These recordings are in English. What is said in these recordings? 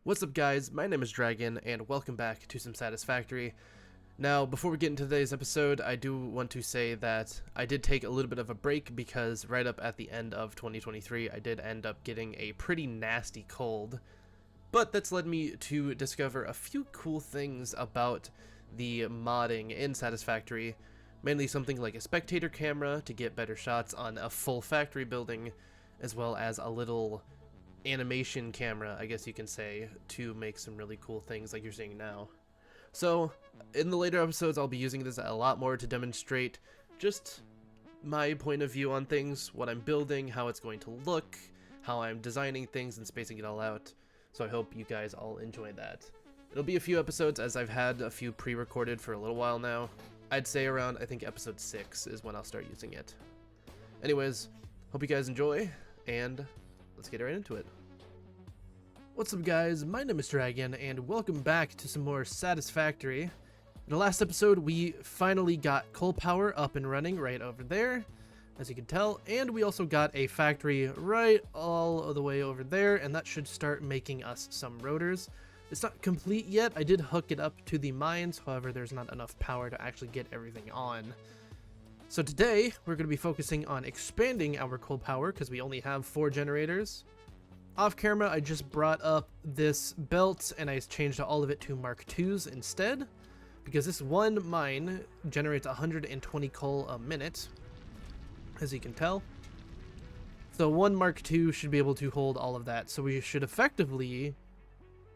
What's up guys, my name is Jragon, and welcome back to some Satisfactory. Now, before we get into today's episode, I do want to say that I did take a little bit of a break because right up at the end of 2023, I did end up getting a pretty nasty cold. But that's led me to discover a few cool things about the modding in Satisfactory, mainly something like a spectator camera to get better shots on a full factory building, as well as a little animation camera, I guess you can say, to make some really cool things like you're seeing now. So, in the later episodes, I'll be using this a lot more to demonstrate just my point of view on things, what I'm building, how it's going to look, how I'm designing things and spacing it all out. So I hope you guys all enjoy that. It'll be a few episodes as I've had a few pre-recorded for a little while now. I'd say around, I think episode 6 is when I'll start using it. Anyways, hope you guys enjoy, and let's get right into it. What's up guys, my name is Jragon, and welcome back to some more Satisfactory. In the last episode, we finally got coal power up and running right over there, as you can tell, and we also got a factory right all the way over there, and that should start making us some rotors. It's not complete yet. I did hook it up to the mines, however there's not enough power to actually get everything on. So today, we're going to be focusing on expanding our coal power, because we only have 4 generators. Off camera, I just brought up this belt, and I changed all of it to Mark IIs instead, because this one mine generates 120 coal a minute, as you can tell. So one Mark II should be able to hold all of that, so we should effectively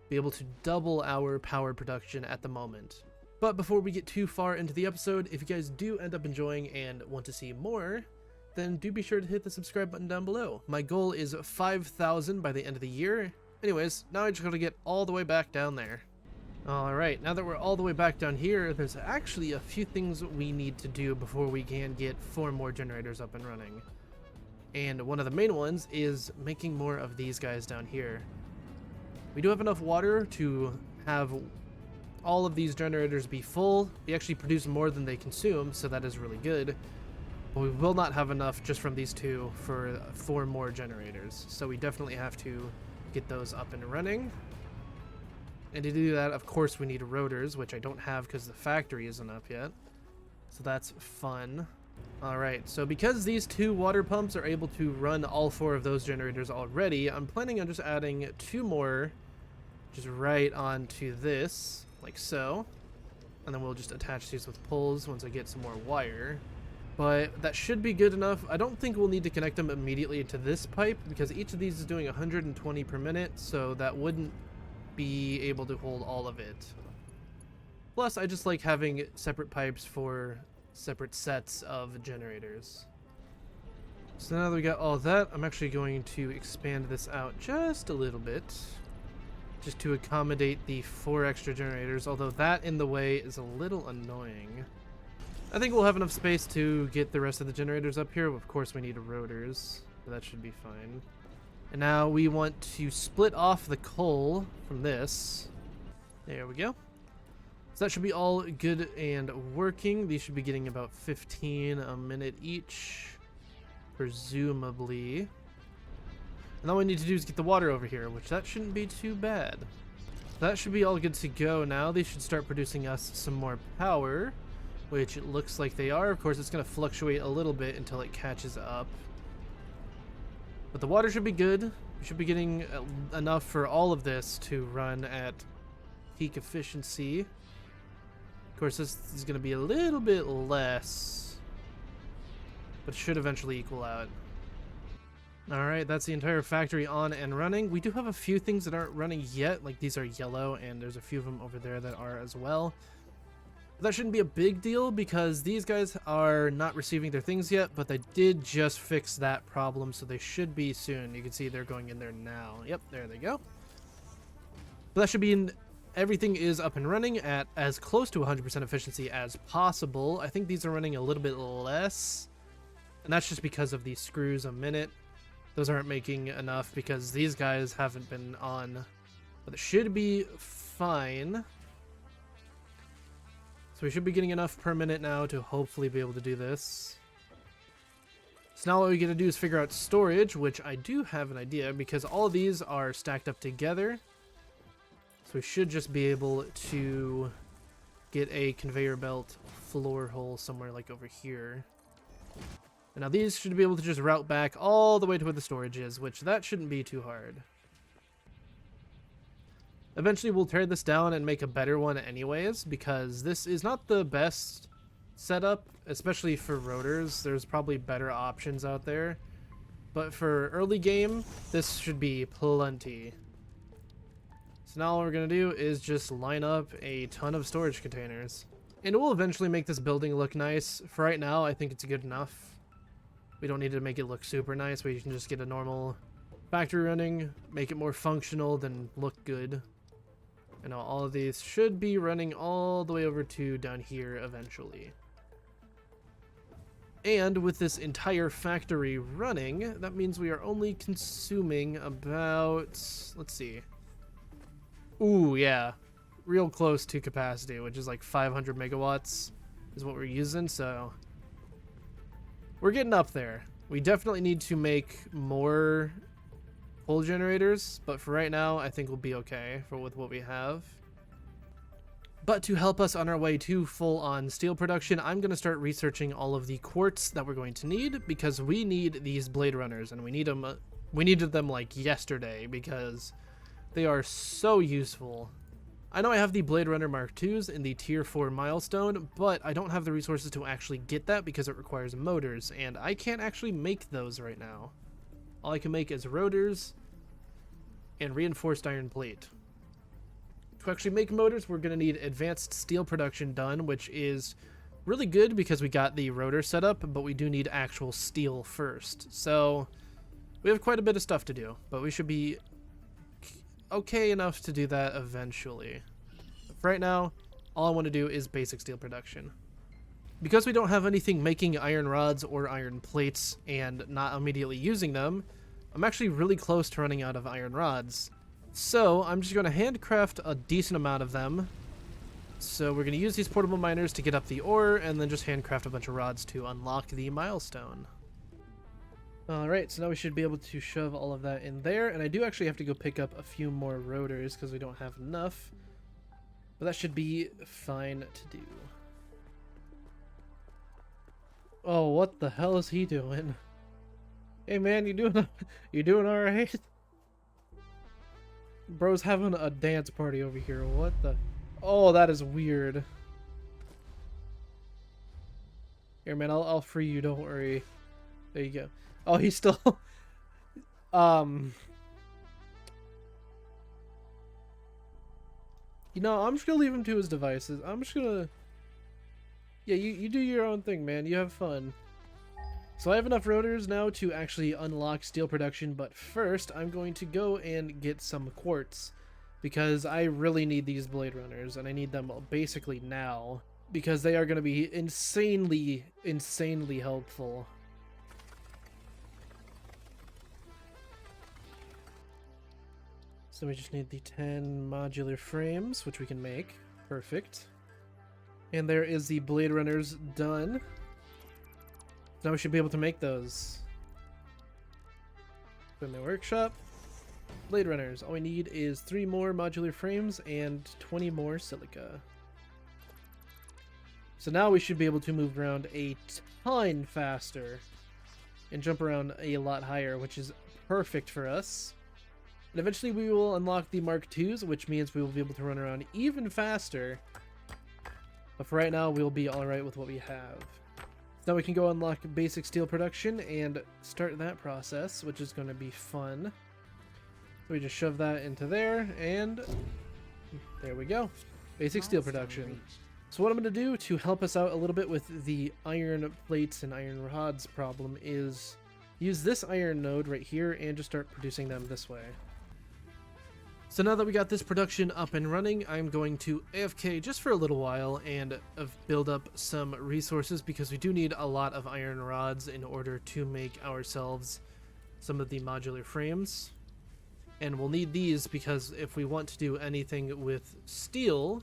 be able to double our power production at the moment. But before we get too far into the episode, if you guys do end up enjoying and want to see more, then do be sure to hit the subscribe button down below. My goal is 5,000 by the end of the year. Anyways, now I just gotta get all the way back down there. Alright, now that we're all the way back down here, there's actually a few things we need to do before we can get 4 more generators up and running. And one of the main ones is making more of these guys down here. We do have enough water to have all of these generators be full. We actually produce more than they consume, so that is really good. But we will not have enough just from these 2 for 4 more generators. So we definitely have to get those up and running. And to do that, of course, we need rotors, which I don't have because the factory isn't up yet. So that's fun. Alright, so because these 2 water pumps are able to run all 4 of those generators already, I'm planning on just adding 2 more just right onto this, like so. And then we'll just attach these with poles once I get some more wire. But that should be good enough. I don't think we'll need to connect them immediately to this pipe because each of these is doing 120 per minute, so that wouldn't be able to hold all of it. Plus, I just like having separate pipes for separate sets of generators. So now that we got all that, I'm actually going to expand this out just a little bit, just to accommodate the 4 extra generators, although that in the way is a little annoying. I think we'll have enough space to get the rest of the generators up here. Of course, we need rotors, but that should be fine. And now we want to split off the coal from this. There we go. So that should be all good and working. These should be getting about 15 a minute each, presumably. And all we need to do is get the water over here, which that shouldn't be too bad. That should be all good to go now. They should start producing us some more power, which it looks like they are. Of course, it's going to fluctuate a little bit until it catches up. But the water should be good. We should be getting enough for all of this to run at peak efficiency. Of course, this is going to be a little bit less, but it should eventually equal out. Alright, that's the entire factory on and running. We do have a few things that aren't running yet, like these are yellow, and there's a few of them over there that are as well. But that shouldn't be a big deal because these guys are not receiving their things yet, but they did just fix that problem, so they should be soon. You can see they're going in there now. Yep, there they go. But that should be everything is up and running at as close to 100% efficiency as possible. I think these are running a little bit less, and that's just because of these screws a minute. Those aren't making enough because these guys haven't been on, but it should be fine. So we should be getting enough per minute now to hopefully be able to do this. So now what we get to do is figure out storage, which I do have an idea because all of these are stacked up together. So we should just be able to get a conveyor belt floor hole somewhere like over here. And now these should be able to just route back all the way to where the storage is, which that shouldn't be too hard. Eventually we'll tear this down and make a better one anyways, because this is not the best setup, especially for rotors. There's probably better options out there. But for early game, this should be plenty. So now all we're going to do is just line up a ton of storage containers. And it will eventually make this building look nice. For right now, I think it's good enough. We don't need to make it look super nice. We can just get a normal factory running, make it more functional than look good. And now all of these should be running all the way over to down here eventually. And with this entire factory running, that means we are only consuming about, let's see. Ooh, yeah. Real close to capacity, which is like 500 megawatts is what we're using, so we're getting up there. We definitely need to make more coal generators, but for right now, I think we'll be okay with what we have. But to help us on our way to full-on steel production, I'm going to start researching all of the quartz that we're going to need, because we need these blade runners, and we need them. We needed them like yesterday because they are so useful. I know I have the Blade Runner Mark IIs in the Tier 4 milestone, but I don't have the resources to actually get that because it requires motors, and I can't actually make those right now. All I can make is rotors and reinforced iron plate. To actually make motors, we're going to need advanced steel production done, which is really good because we got the rotor set up, but we do need actual steel first. So we have quite a bit of stuff to do, but we should be okay enough to do that eventually. For right now, all I want to do is basic steel production. Because we don't have anything making iron rods or iron plates and not immediately using them, I'm actually really close to running out of iron rods. So I'm just going to handcraft a decent amount of them. So we're going to use these portable miners to get up the ore, and then just handcraft a bunch of rods to unlock the milestone. Alright, so now we should be able to shove all of that in there, and I do actually have to go pick up a few more rotors because we don't have enough. But that should be fine to do. Oh, what the hell is he doing? Hey man, you doing alright? Bro's having a dance party over here. What the? Oh, that is weird. Here, man, I'll free you. Don't worry. There you go. Oh, he's still. You know, I'm just gonna leave him to his devices. I'm just gonna. Yeah, you do your own thing, man. You have fun. So I have enough rotors now to actually unlock steel production, but first I'm going to go and get some quartz because I really need these blade runners, and I need them basically now because they are going to be insanely helpful. So we just need the 10 modular frames, which we can make. Perfect. And there is the blade runners done. Now we should be able to make those. Put in the workshop. Blade runners. All we need is 3 more modular frames and 20 more silica. So now we should be able to move around a ton faster and jump around a lot higher, which is perfect for us. And eventually we will unlock the Mark IIs, which means we will be able to run around even faster. But for right now, we'll be alright with what we have. Now we can go unlock basic steel production and start that process, which is going to be fun. So we just shove that into there, and there we go. Basic steel production. So what I'm going to do to help us out a little bit with the iron plates and iron rods problem is use this iron node right here and just start producing them this way. So now that we got this production up and running, I'm going to AFK just for a little while and build up some resources because we do need a lot of iron rods in order to make ourselves some of the modular frames. And we'll need these because if we want to do anything with steel,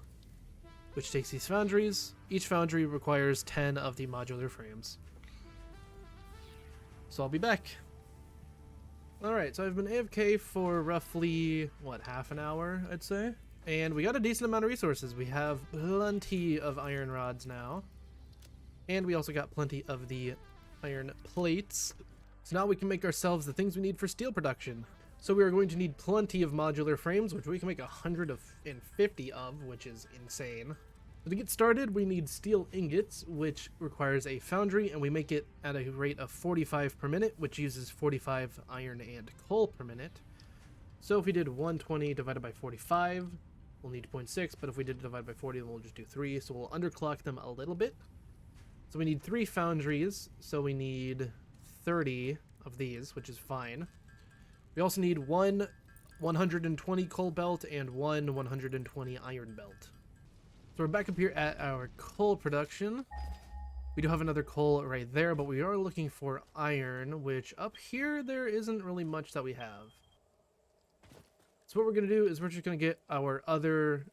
which takes these foundries, each foundry requires 10 of the modular frames. So I'll be back. Alright, so I've been AFK for roughly, what, half an hour, I'd say? And we got a decent amount of resources. We have plenty of iron rods now. And we also got plenty of the iron plates. So now we can make ourselves the things we need for steel production. So we are going to need plenty of modular frames, which we can make 150 of, which is insane. So to get started, we need steel ingots, which requires a foundry, and we make it at a rate of 45 per minute, which uses 45 iron and coal per minute. So if we did 120 divided by 45, we'll need 0.6, but if we did divide by 40, then we'll just do 3, so we'll underclock them a little bit. So we need 3 foundries, so we need 30 of these, which is fine. We also need one 120 coal belt and one 120 iron belt. So we're back up here at our coal production. We do have another coal right there, but we are looking for iron, which up here there isn't really much that we have. So what we're going to do is we're just going to get our other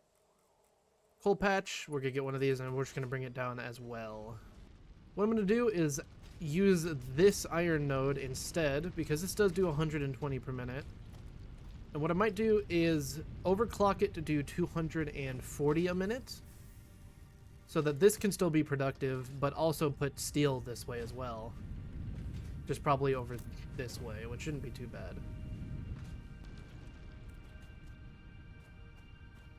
coal patch. We're going to get one of these and we're just going to bring it down as well. What I'm going to do is use this iron node instead, because this does do 120 per minute. And what I might do is overclock it to do 240 a minute, so that this can still be productive, but also put steel this way as well. Just probably over this way, which shouldn't be too bad.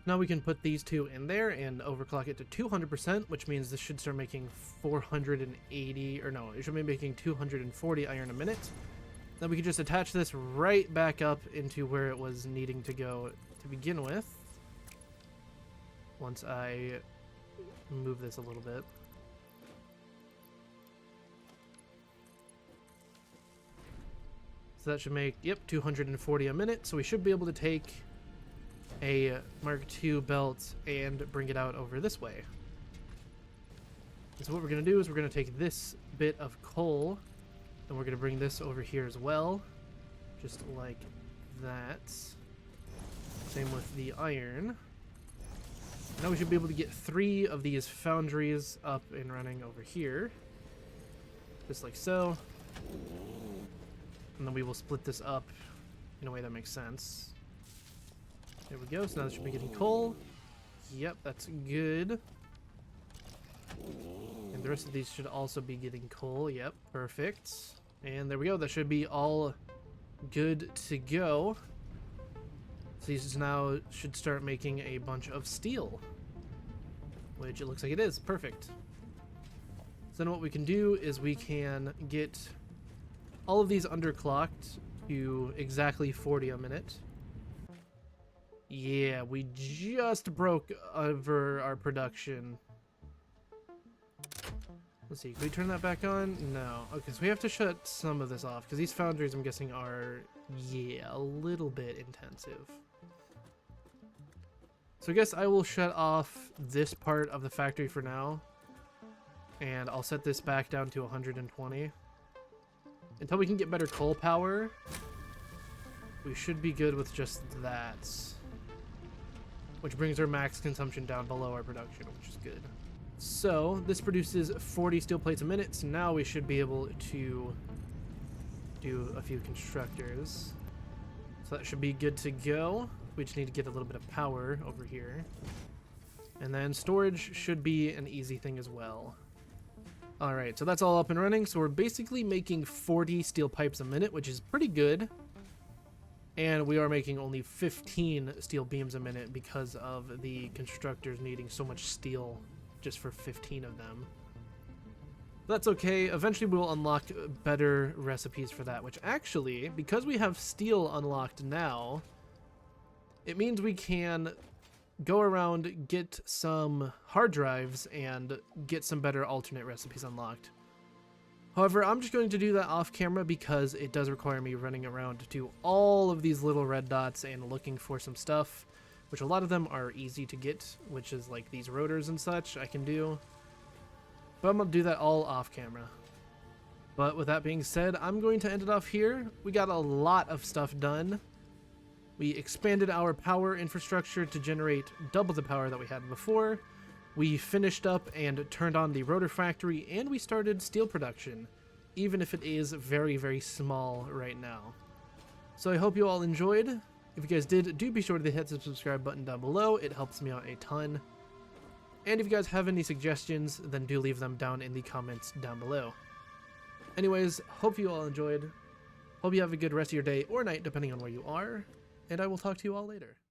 Now we can put these two in there and overclock it to 200%, which means this should start making 480, or no, it should be making 240 iron a minute. Then we can just attach this right back up into where it was needing to go to begin with. Once I move this a little bit. So that should make, yep, 240 a minute. So we should be able to take a Mark II belt and bring it out over this way. And so what we're going to do is we're going to take this bit of coal and we're going to bring this over here as well, just like that. Same with the iron. Now we should be able to get 3 of these foundries up and running over here, just like so. And then we will split this up in a way that makes sense. There we go, so now this should be getting coal. Yep, that's good. And the rest of these should also be getting coal. Yep, perfect. And there we go, that should be all good to go. So these now should start making a bunch of steel, which it looks like it is. Perfect. So then what we can do is we can get all of these underclocked to exactly 40 a minute. Yeah, we just broke over our production. Let's see, can we turn that back on? No. Okay, so we have to shut some of this off, because these foundries, I'm guessing, are, yeah, a little bit intensive. So I guess I will shut off this part of the factory for now, and I'll set this back down to 120. Until we can get better coal power, we should be good with just that. Which brings our max consumption down below our production, which is good. So this produces 40 steel plates a minute, so now we should be able to do a few constructors. So that should be good to go. We just need to get a little bit of power over here. And then storage should be an easy thing as well. Alright, so that's all up and running. So we're basically making 40 steel pipes a minute, which is pretty good. And we are making only 15 steel beams a minute because of the constructors needing so much steel just for 15 of them. That's okay. Eventually we'll unlock better recipes for that, which actually, because we have steel unlocked now, it means we can go around, get some hard drives, and get some better alternate recipes unlocked. However, I'm just going to do that off camera because it does require me running around to all of these little red dots and looking for some stuff, which a lot of them are easy to get, which is like these rotors and such I can do. But I'm going to do that all off camera. But with that being said, I'm going to end it off here. We got a lot of stuff done. We expanded our power infrastructure to generate double the power that we had before. We finished up and turned on the rotor factory, and we started steel production, even if it is very, very small right now. So I hope you all enjoyed. If you guys did, do be sure to hit the subscribe button down below. It helps me out a ton. And if you guys have any suggestions, then do leave them down in the comments down below. Anyways, hope you all enjoyed. Hope you have a good rest of your day or night, depending on where you are. And I will talk to you all later.